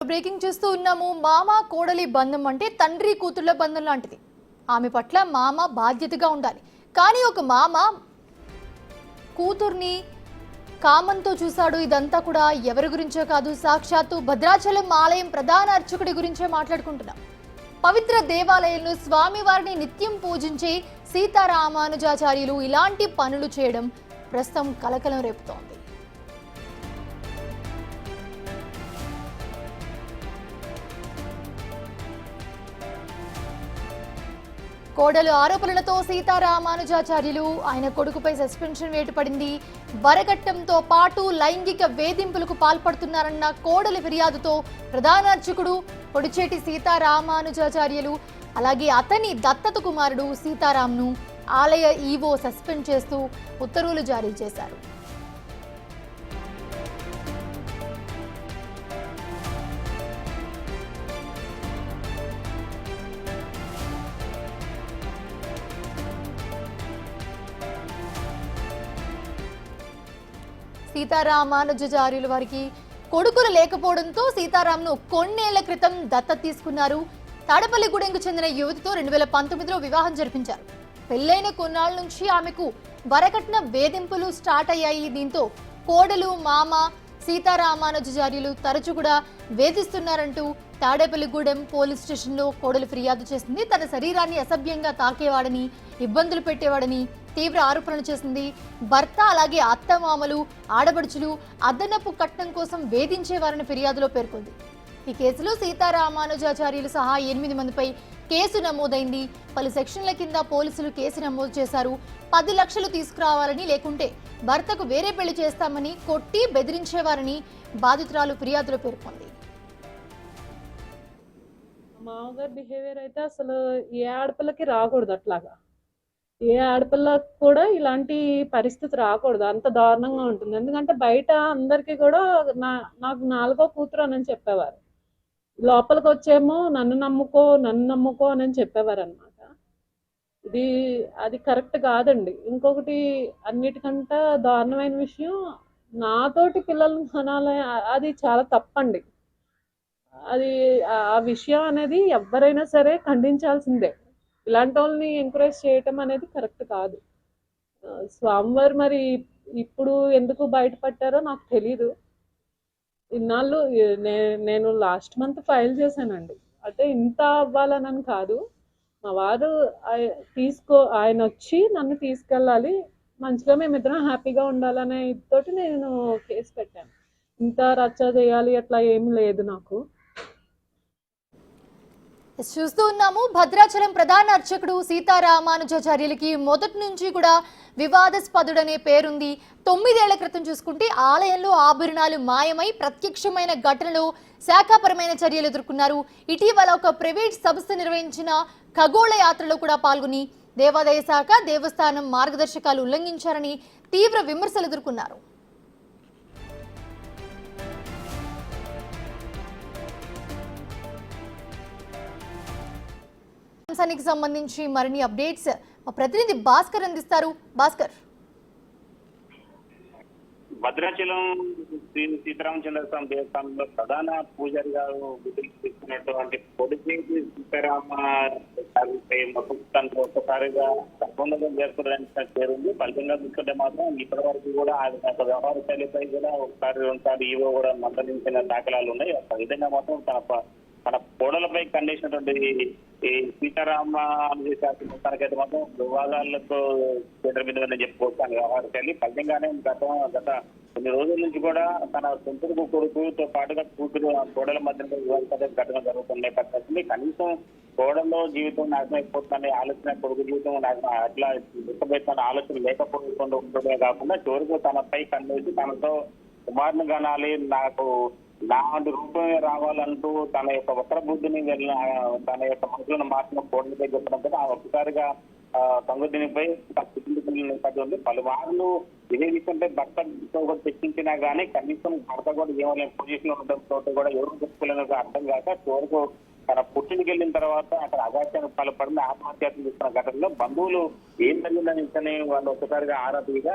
Breaking చూస్తూ ఉన్నాము. మామ కోడలి బంధం అంటే తండ్రి కూతుళ్ళ బంధం లాంటిది. ఆమె పట్ల మామ బాధ్యతగా ఉండాలి. కానీ ఒక మామ కూతుర్ని కామంతో చూశాడు. ఇదంతా కూడా ఎవరి గురించో కాదు, సాక్షాత్తు భద్రాచలం ఆలయం ప్రధాన అర్చకుడి గురించే మాట్లాడుకుంటున్నాం. పవిత్ర దేవాలయంలో స్వామివారిని నిత్యం పూజించే సీతారామానుజాచార్యులు ఇలాంటి పనులు చేయడం ప్రస్తుతం కలకలం రేపుతోంది. కోడలు ఆరోపణలతో సీతారామానుజాచార్యులు ఆయన కొడుకుపై సస్పెన్షన్ వేటు పడింది. వరకట్నంతో పాటు లైంగిక వేధింపులకు పాల్పడుతున్నారన్న కోడలి ఫిర్యాదుతో ప్రధాన అర్చకుడు పొడిచేటి సీతారామానుజాచార్యులు అలాగే అతని దత్తత కుమారుడు సీతారాంను ఆలయ ఈవో సస్పెండ్ చేస్తూ ఉత్తర్వులు జారీ చేశారు. సీతారామానుజాచార్యుల వారికి కొడుకులు లేకపోవడంతో సీతారాంను కొన్నేళ్ల క్రితం దత్తత తీసుకున్నారు. తాడపల్లిగూడెంకు చెందిన యువతితో 2019లో వివాహం జరిపించారు. పెళ్లైన కొన్నాళ్ళ నుంచి ఆమెకు వరకట్న వేధింపులు స్టార్ట్ అయ్యాయి. దీంతో కోడలు మామ సీతారామానుజాచార్యులు తరచూ కూడా వేధిస్తున్నారంటూ తాడేపల్లిగూడెం పోలీస్ స్టేషన్లో కోడలు ఫిర్యాదు చేసింది. తన శరీరాన్ని అసభ్యంగా తాకేవాడని, ఇబ్బందులు పెట్టేవాడని తీవ్ర ఆరోపణలు చేసింది. భర్త అలాగే అత్తమామలు, ఆడబడుచులు అదనపు కట్నం కోసం వేధించేవారని ఫిర్యాదులో పేర్కొంది. ఈ కేసులో సీతారామానుజాచార్యులు సహా 8 మందిపై కేసు నమోదైంది. పలు సెక్షన్ల కింద పోలీసులు కేసు నమోదు చేశారు. 10 లక్షలు తీసుకురావాలని, లేకుంటే భర్తకు వేరే పెళ్లి చేస్తామని కొట్టి బెదిరించేవారని బాధితురాలు ఫిర్యాదులో పేర్కొంది. మామగారి బిహేవియర్ అయితే అసలు ఏ ఆడపిల్లకి రాకూడదు. అట్లాగా ఏ ఆడపిల్లకి కూడా ఇలాంటి పరిస్థితి రాకూడదు. అంత దారుణంగా ఉంటుంది. ఎందుకంటే బయట అందరికీ కూడా నాకు 4వ కూతురు అని చెప్పేవారు. లోపలికి వచ్చేమో నన్ను నమ్ముకో అని చెప్పేవారు అనమాట. అది కరెక్ట్ కాదండి. ఇంకొకటి అన్నిటికంటే దారుణమైన విషయం, నాతోటి పిల్లల్ని కనాలి, అది చాలా తప్పండి. ఆ విషయం అనేది ఎవరైనా సరే ఖండించాల్సిందే. ఇలాంటి వాళ్ళని ఎంకరేజ్ చేయటం అనేది కరెక్ట్ కాదు. స్వామివారు మరి ఇప్పుడు ఎందుకు బయటపడ్డారో నాకు తెలీదు. ఇన్నాళ్ళు నేను లాస్ట్ మంత్ ఫైల్ చేశానండి. అంటే ఇంత అవ్వాలని కాదు, మా వారు ఆయన వచ్చి నన్ను తీసుకెళ్ళాలి, మంచిగా మేమిద్దరం హ్యాపీగా ఉండాలనే తోటి నేను కేసు పెట్టాను. ఇంత రచ్చ చేయాలి అట్లా ఏమి లేదు నాకు. చూస్తూ ఉన్నాము. భద్రాచలం ప్రధాన అర్చకుడు సీతారామానుజాచార్యులకి మొదటి నుంచి కూడా వివాదాస్పదుడనే పేరుంది. 9 ఏళ్ల క్రితం చూసుకుంటే ఆలయంలో ఆభరణాలు మాయమై ప్రత్యక్షమైన ఘటనలు, శాఖాపరమైన చర్యలు ఎదుర్కొన్నారు. ఇటీవల ఒక ప్రైవేట్ సంస్థ నిర్వహించిన ఖగోళ యాత్రలో కూడా పాల్గొని దేవాదాయ శాఖ, దేవస్థానం మార్గదర్శకాలు ఉల్లంఘించారని తీవ్ర విమర్శలు ఎదుర్కొన్నారు. అంశానికి సంబంధించి మరిన్ని అప్డేట్స్ మా ప్రతినిధి భాస్కర్ అందిస్తారు. భాస్కర్, భద్రాచలం శ్రీ సీతారామచంద్ర స్వామి దేవస్థానంలో ప్రధాన పూజారి గారు విధులు తీసుకున్నటువంటి పొడిచేటి సీతారామ మొత్తం ఒక్కసారిగా సంబంధం చేరుకోవడానికి చేరుంది. ఫలితంగా చూసుకుంటే మాత్రం ఇప్పటి వరకు కూడా ఆయన వ్యవహార శైలిపై కూడా ఒకసారి 2 సార్లు ఈవో కూడా మందలించిన దాఖలాలు ఉన్నాయి. ఆ విధంగా మాత్రం తన కోడలపై ఖండించినటువంటి ఈ సీతారామానుజాచార్యులు మొత్తానికైతే మాత్రం వివాదాలతో కేంద్రబిందువని చెప్పుకోవచ్చు. అని వ్యవహార శైలి ఫలితంగానే గత కొన్ని రోజుల నుంచి కూడా తన సొంతకు కొడుకుతో పాటుగా కూతురు కోడల మధ్య వివాదాలు ఘటన జరుగుతున్నాయి. పరిస్థితి కనీసం కోడల్లో జీవితం నాశనం అయిపోతుందనే ఆలోచన, కొడుకు జీవితం అట్లా దుఃఖపెట్టిన ఆలోచన లేకపోకుండా ఉండడమే కాకుండా చివరికి తనపై కన్నేసి తనతో కుమారుని కనాలి, నాకు నాటి రూపమే రావాలంటూ తన యొక్క వక్ర బుద్ధిని తన యొక్క మనసులను మార్చిన కోడలపై చెప్పడంతో ఆ ఒక్కసారిగా సంగతినిపై ఉంది. పలుమార్లు ఇదే విషయంపై భర్తతో కూడా చర్చించినా గానీ కనీసం భర్త కూడా ఏమైనా పొజిషన్ ఉండడంతో కూడా ఎవరు చెప్పుకోలేని అర్థం కాక చివరకు తన పుట్టింటికి వెళ్ళిన తర్వాత అక్కడ అగాత్యానికి పాల్పడిన ఆత్మహత్యాలు తీసుకున్న ఘటనలో బంధువులు ఏం జరిగిందని ఇంతనే వాళ్ళు ఒక్కసారిగా ఆరాధనగా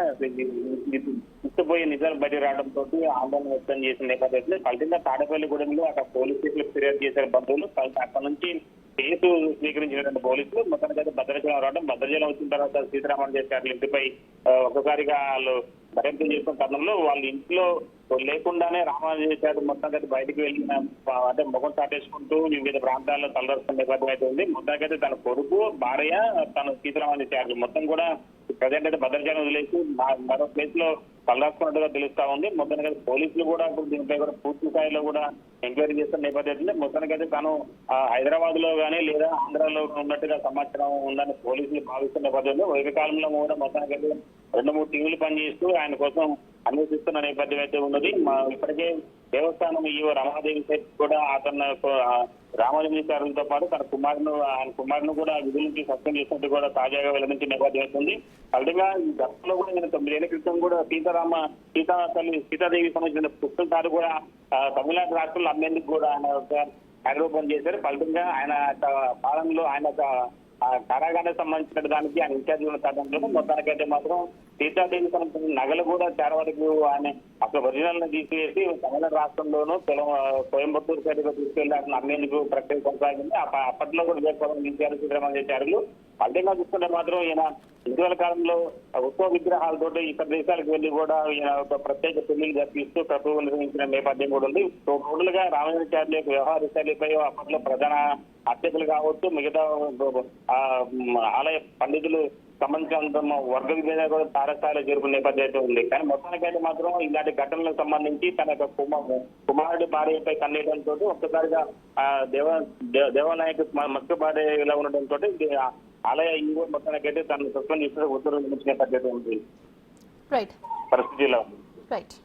ఇష్టపోయే నిజాలు బయట రావడంతో ఆందోళన వ్యక్తం చేసిన నేపథ్యంలో ఫలితంగా తాడేపల్లిగూడెంలో అక్కడ పోలీస్ స్టేషన్లకు ఫిర్యాదు చేశారు బంధువులు. అక్కడ నుంచి కేసు స్వీకరించినటువంటి పోలీసులు మొత్తానికైతే భద్రాచలం రావడం, భద్రాచలం వచ్చిన తర్వాత సీతారామన్ చేశారు ఇంటిపై ఒక్కసారిగా వాళ్ళు దర్యాప్తు చేసిన తరుణంలో వాళ్ళ ఇంట్లో లేకుండానే రామానుజాచార్య మొత్తానికైతే బయటకు వెళ్ళిన అంటే ముఖం చాటేసుకుంటూ వివిధ ప్రాంతాల్లో తలదర్శన నేపథ్యం అయితే ఉంది. మొత్తానికైతే తన కొడుకు, భార్య, తన సీతారామానుజాచార్యులు మొత్తం కూడా ప్రజెంట్ అయితే భద్రాచలం వదిలేసి మరో ప్లేస్ లో తలదాచుకున్నట్టుగా తెలుస్తా ఉంది. మొత్తానికైతే పోలీసులు కూడా దీనిపై కూడా పూర్తి స్థాయిలో కూడా ఎంక్వైరీ చేస్తున్న నేపథ్యంలో మొత్తానికైతే తాను హైదరాబాద్ లో కానీ లేదా ఆంధ్రాలో ఉన్నట్టుగా సమాచారం ఉందని పోలీసులు భావిస్తున్న నేపథ్యంలో ఏకకాలంలో కూడా మొత్తానికైతే 2-3 టీములు పనిచేస్తూ ఆయన కోసం అన్వేషిస్తున్న నేపథ్యం అయితే ఉన్నది. ఇప్పటికే దేవస్థానం ఈవో రమాదేవి శెట్టి కూడా అతను రామానుజాచార్యులతో పాటు ఆయన కుమారును కూడా విధుల నుంచి సస్పెండ్ చేసినట్టు కూడా తాజాగా వెల్లడించిన నేపథ్యం అవుతుంది. ఫలితంగా ఈ గతంలో కూడా నేను 9 ఏళ్ల క్రితం కూడా సీతాదేవి సంబంధించిన పుస్తకాలు కూడా తమిళనాడు రాష్ట్రంలో అమ్మేందుకు కూడా ఆయన ఆరోపణ చేశారు. ఫలితంగా ఆయన పాలనలో ఆయన కారాగారానికి సంబంధించిన దానికి ఆయన ఇన్ఛార్జ్ ఉన్న తరుణంలో మొత్తానికైతే మాత్రం సీతాదేవి సంబంధించిన నగలు కూడా చాలా వరకు ఆయన అక్కడ ఒరిజినల్ ను తీసివేసి తమిళనాడు రాష్ట్రంలోనూ కోయంబత్తూరు సైడ్గా తీసుకెళ్లి అక్కడ అమ్మేందుకు ప్రక్రియ కొనసాగింది. అప్పట్లో కూడా విజయపరం సీతారామన్ ఫలితంగా చూసుకుంటే మాత్రం ఈయన ఇటీవల కాలంలో ఉత్సవ విగ్రహాలతో ఇతర దేశాలకు వెళ్లి కూడా ఈయన ఒక ప్రత్యేక పెళ్లిలు జరిపిస్తూ ప్రభుత్వం నిర్వహించిన నేపథ్యం కూడా ఉంది. టోటల్గా రామానుజాచార్యుల యొక్క వ్యవహార శైలిపై అప్పట్లో ప్రధాన అర్చకులు కావచ్చు, మిగతా ఆలయ పండితులు సంబంధించినంత వర్గ విభేదాలు కూడా తారస్థాయిలో జరుపుకునే నేపథ్యం అయితే ఉంది. కానీ మొత్తానికైతే మాత్రం ఇలాంటి ఘటనలకు సంబంధించి తన యొక్క కుమారుడి భార్యపై కన్నేయడంతో ఒక్కసారిగా దేవాలయానికి మక్కుబాడేలా ఉండడంతో ఆలయ ఈవో మొత్తానికైతే తను సస్పెండ్ చేసిన ఉత్తర్వులు ఇచ్చిన నేపథ్యం ఉంది. రైట్ పరిస్థితిలో ఉంది. రైట్.